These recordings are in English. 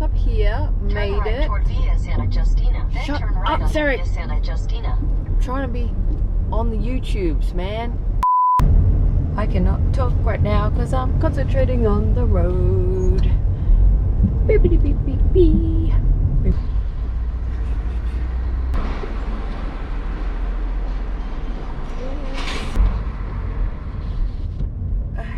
up here, made it. Shut up, Sarah. I'm trying to be on the YouTubes, man. I cannot talk right now because I'm concentrating on the road. Beep, beep, beep, beep, beep.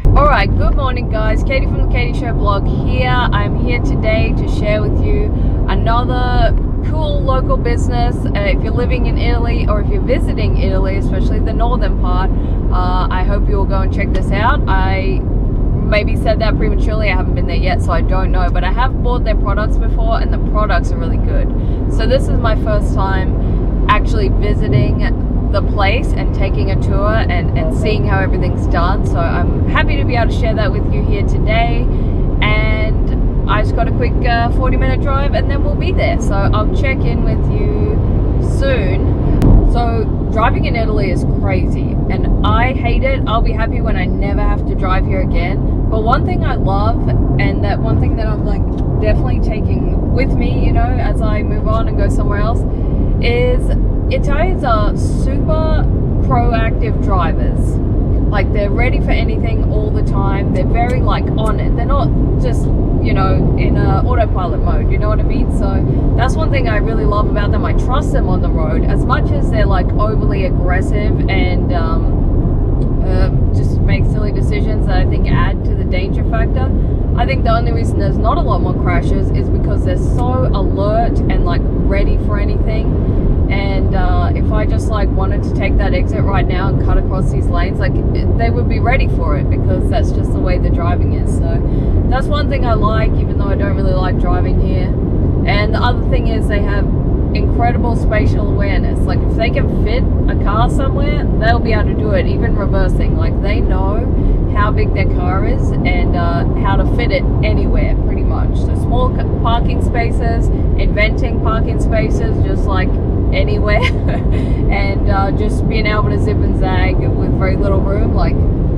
Alright, good morning guys, Katie from the Katie Show blog here. I'm here today to share with you another cool local business. If you're living in Italy or if you're visiting Italy, especially the northern part, I hope you'll go and check this out. I maybe said that prematurely, I haven't been there yet so I don't know, but I have bought their products before and the products are really good. So this is my first time actually visiting the place and taking a tour and seeing how everything's done, so I'm happy to be able to share that with you here today. And I just got a quick 40-minute drive and then we'll be there, so I'll check in with you soon. So driving in Italy is crazy and I hate it. I'll be happy when I never have to drive here again, but one thing I love, and that one thing that I'm like definitely taking with me, you know, as I move on and go somewhere else, is Italians are super proactive drivers. Like, they're ready for anything all the time. They're very like on it. They're not just, you know, in a autopilot mode, you know what I mean? So that's one thing I really love about them. I trust them on the road as much as they're like overly aggressive and just make silly decisions that I think add to the danger factor. I think the only reason there's not a lot more crashes is because they're so alert and like ready for anything. And if I just like wanted to take that exit right now and cut across these lanes, like they would be ready for it because that's just the way the driving is. So that's one thing I like, even though I don't really like driving here. And the other thing is they have incredible spatial awareness. Like if they can fit a car somewhere, they'll be able to do it, even reversing. Like they know how big their car is and how to fit it anywhere pretty much. So small parking spaces, inventing parking spaces just like anywhere and just being able to zip and zag with very little room. Like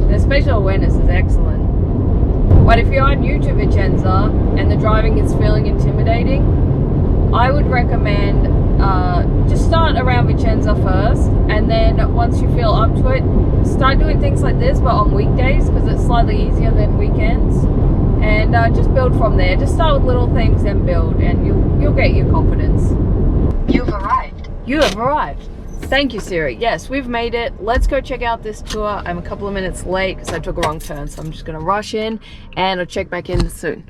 their spatial awareness is excellent. But if you are new to Vicenza and the driving is feeling intimidating, I would recommend just start around Vicenza first, and then once you feel up to it, start doing things like this but on weekdays because it's slightly easier than weekends, and just build from there. Just start with little things and build, and you'll get your confidence. You've arrived. You have arrived. Thank you, Siri. Yes, we've made it. Let's go check out this tour. I'm a couple of minutes late because I took a wrong turn, so I'm just gonna rush in and I'll check back in soon.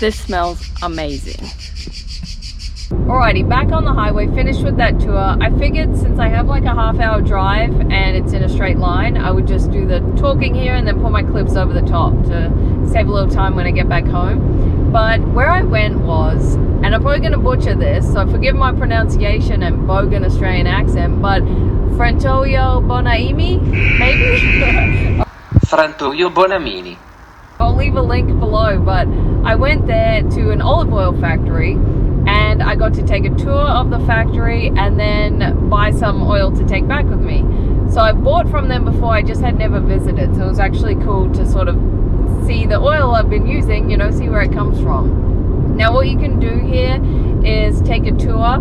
This smells amazing. Alrighty, back on the highway, finished with that tour. I figured since I have like a half-hour drive and it's in a straight line, I would just do the talking here and then put my clips over the top to save a little time when I get back home. But where I went was, and I'm probably going to butcher this, so forgive my pronunciation and bogan Australian accent, but Frantoio Bonaimi, maybe? Frantoio Bonamini. I'll leave a link below, but I went there to an olive oil factory and I got to take a tour of the factory and then buy some oil to take back with me. So I bought from them before, I just had never visited, so it was actually cool to sort of see the oil I've been using, you know, see where it comes from. Now what you can do here is take a tour,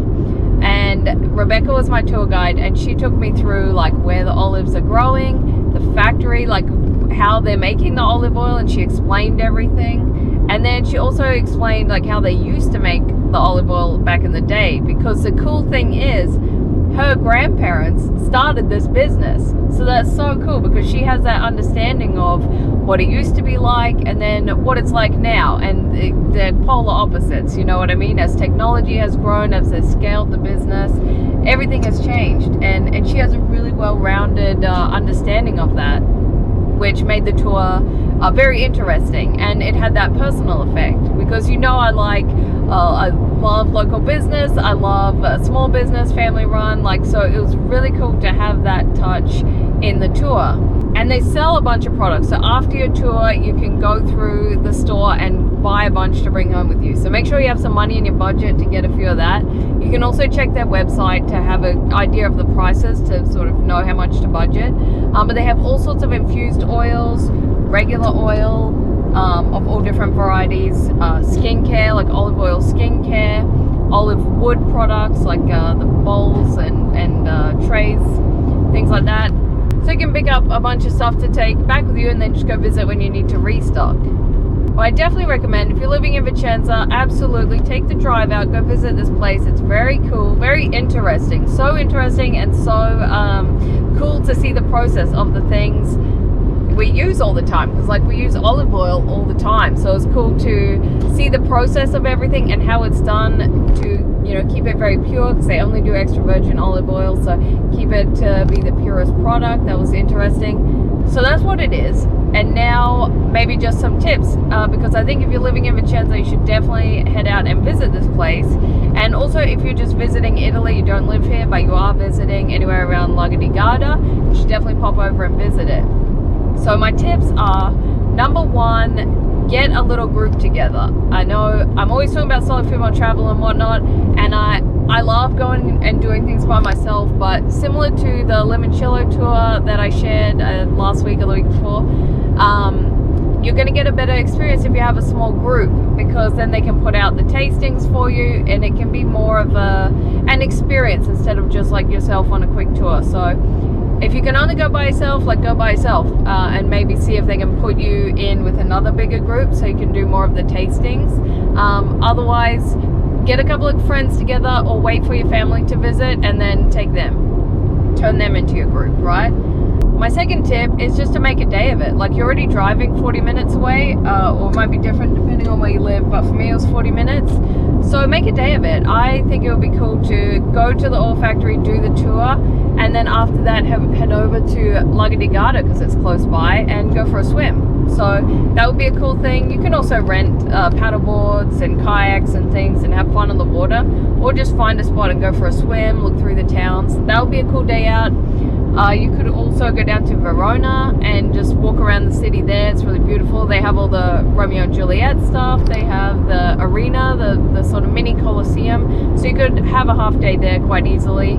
and Rebecca was my tour guide and she took me through like where the olives are growing, the factory, like how they're making the olive oil, and she explained everything. And then she also explained like how they used to make the olive oil back in the day, because the cool thing is her grandparents started this business. So that's so cool because she has that understanding of what it used to be like and then what it's like now, and they're polar opposites, you know what I mean? As technology has grown, as they've scaled the business, everything has changed, and she has a really well-rounded understanding of that, which made the tour very interesting, and it had that personal effect because, you know, I love local business, I love small business, family run, like, so it was really cool to have that touch in the tour. And they sell a bunch of products. So after your tour, you can go through the store and buy a bunch to bring home with you. So make sure you have some money in your budget to get a few of that. You can also check their website to have an idea of the prices to sort of know how much to budget. But they have all sorts of infused oils, regular oil of all different varieties, skincare, like olive oil skincare, olive wood products like the bowls and trays, things like that. So you can pick up a bunch of stuff to take back with you and then just go visit when you need to restock. Well, I definitely recommend, if you're living in Vicenza, absolutely take the drive out, go visit this place. It's very cool, very interesting. So interesting and so cool to see the process of the things we use all the time, because like we use olive oil all the time, so it's cool to see the process of everything and how it's done to, you know, keep it very pure, because they only do extra virgin olive oil, so keep it to be the purest product. That was interesting. So that's what it is. And now maybe just some tips, because I think if you're living in Vicenza, you should definitely head out and visit this place. And also if you're just visiting Italy, you don't live here but you are visiting anywhere around Lago di Garda, you should definitely pop over and visit it. So my tips are, number one, get a little group together. I know I'm always talking about solo female travel and whatnot, and I love going and doing things by myself, but similar to the Limoncello tour that I shared last week or the week before, you're going to get a better experience if you have a small group, because then they can put out the tastings for you and it can be more of an experience instead of just like yourself on a quick tour. So if you can only go by yourself, like go by yourself, and maybe see if they can put you in with another bigger group so you can do more of the tastings. Otherwise, get a couple of friends together or wait for your family to visit and then take them. Turn them into your group, right? My second tip is just to make a day of it. Like, you're already driving 40 minutes away, or it might be different depending on where you live, but for me it was 40 minutes. So make a day of it. I think it would be cool to go to the oil factory, do the tour, and then after that head over to Lago di Garda because it's close by, and go for a swim. So that would be a cool thing. You can also rent paddle boards and kayaks and things and have fun on the water, or just find a spot and go for a swim, look through the towns. That would be a cool day out. You could also go down to Verona and just walk around the city there. It's really beautiful. They have all the Romeo and Juliet stuff. They have the arena, the sort of mini Colosseum. So you could have a half day there quite easily.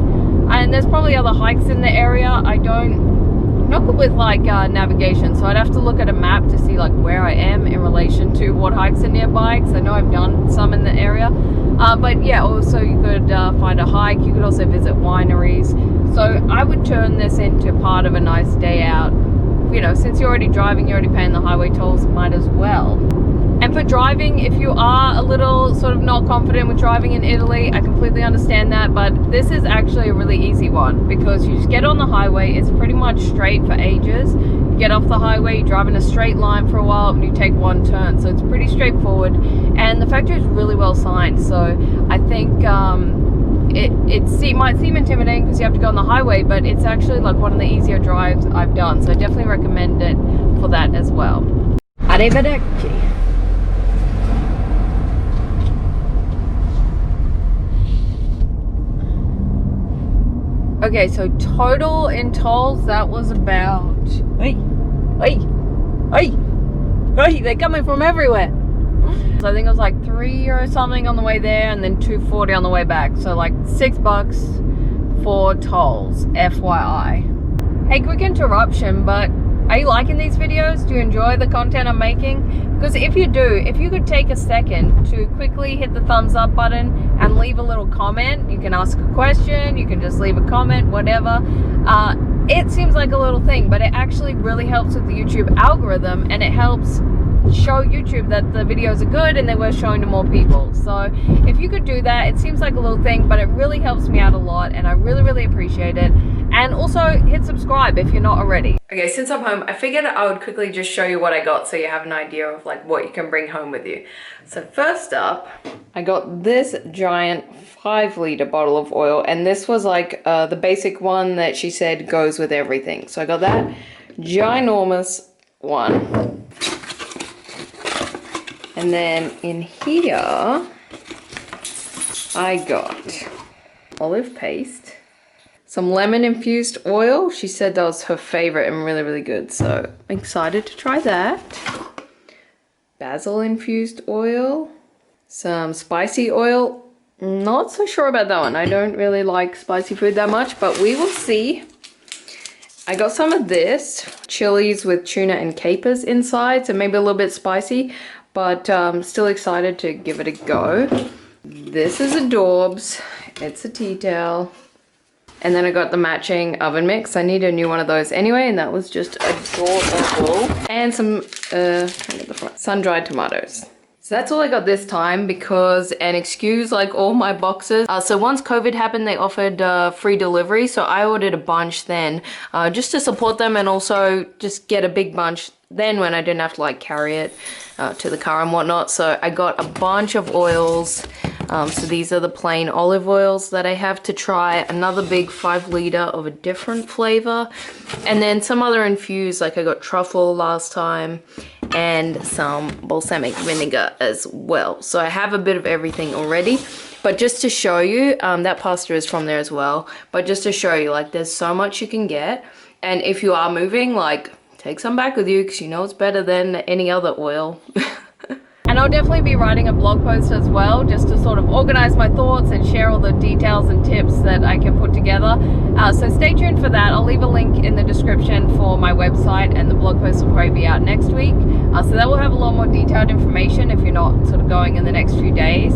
And there's probably other hikes in the area. I'm not good with like navigation, so I'd have to look at a map to see like where I am in relation to what hikes are nearby, because I know I've done some in the area. But yeah, also you could find a hike. You could also visit wineries. So I would turn this into part of a nice day out. You know, since you're already driving, you're already paying the highway tolls, might as well. And for driving, if you are a little sort of not confident with driving in Italy, I completely understand that, but this is actually a really easy one, because you just get on the highway. It's pretty much straight for ages. You get off the highway, you drive in a straight line for a while, and you take one turn. So it's pretty straightforward, and the factory is really well signed. So I think it might seem intimidating because you have to go on the highway, but it's actually like one of the easier drives I've done. So I definitely recommend it for that as well. Arrivederci. Okay, so total in tolls, that was about, hey, they're coming from everywhere. So I think it was like €3 or something on the way there, and then $2.40 on the way back. So like $6 for tolls, FYI. Hey, quick interruption, but are you liking these videos? Do you enjoy the content I'm making? Because if you do, if you could take a second to quickly hit the thumbs up button and leave a little comment. You can ask a question, you can just leave a comment, whatever. It seems like a little thing, but it actually really helps with the YouTube algorithm, and it helps show YouTube that the videos are good and they're worth showing to more people. So if you could do that, it seems like a little thing, but it really helps me out a lot, and I really appreciate it. And also hit subscribe if you're not already. Okay, since I'm home, I figured I would quickly just show you what I got so you have an idea of like what you can bring home with you. So first up, I got this giant 5-liter bottle of oil, and this was like the basic one that she said goes with everything. So I got that ginormous one. And then in here, I got olive paste, some lemon infused oil. She said that was her favorite and really, really good. So I'm excited to try that. Basil infused oil. Some spicy oil. Not so sure about that one. I don't really like spicy food that much, but we will see. I got some of this. Chilies with tuna and capers inside. So maybe a little bit spicy, but still excited to give it a go. This is adorbs. It's a tea towel. And then I got the matching oven mix. I need a new one of those anyway, and that was just adorable. And some sun-dried tomatoes. So that's all I got this time because, and excuse like all my boxes. So once COVID happened, they offered free delivery. So I ordered a bunch then just to support them and also just get a big bunch then when I didn't have to like carry it to the car and whatnot. So I got a bunch of oils. So these are the plain olive oils that I have to try. Another big 5 liter of a different flavor. And then some other infused, like I got truffle last time and some balsamic vinegar as well. So I have a bit of everything already. But just to show you, that pasta is from there as well. But just to show you, like there's so much you can get. And if you are moving, like take some back with you because you know it's better than any other oil. And I'll definitely be writing a blog post as well, just to sort of organize my thoughts and share all the details and tips that I can put together. So stay tuned for that. I'll leave a link in the description for my website, and the blog post will probably be out next week. So that will have a lot more detailed information if you're not sort of going in the next few days.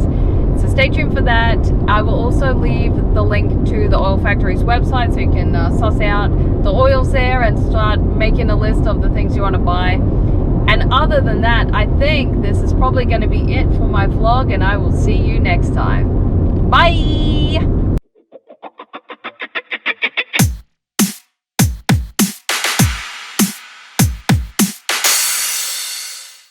So stay tuned for that. I will also leave the link to the Oil Factory's website so you can suss out the oils there and start making a list of the things you want to buy. And other than that, I think this is probably going to be it for my vlog, and I will see you next time. Bye!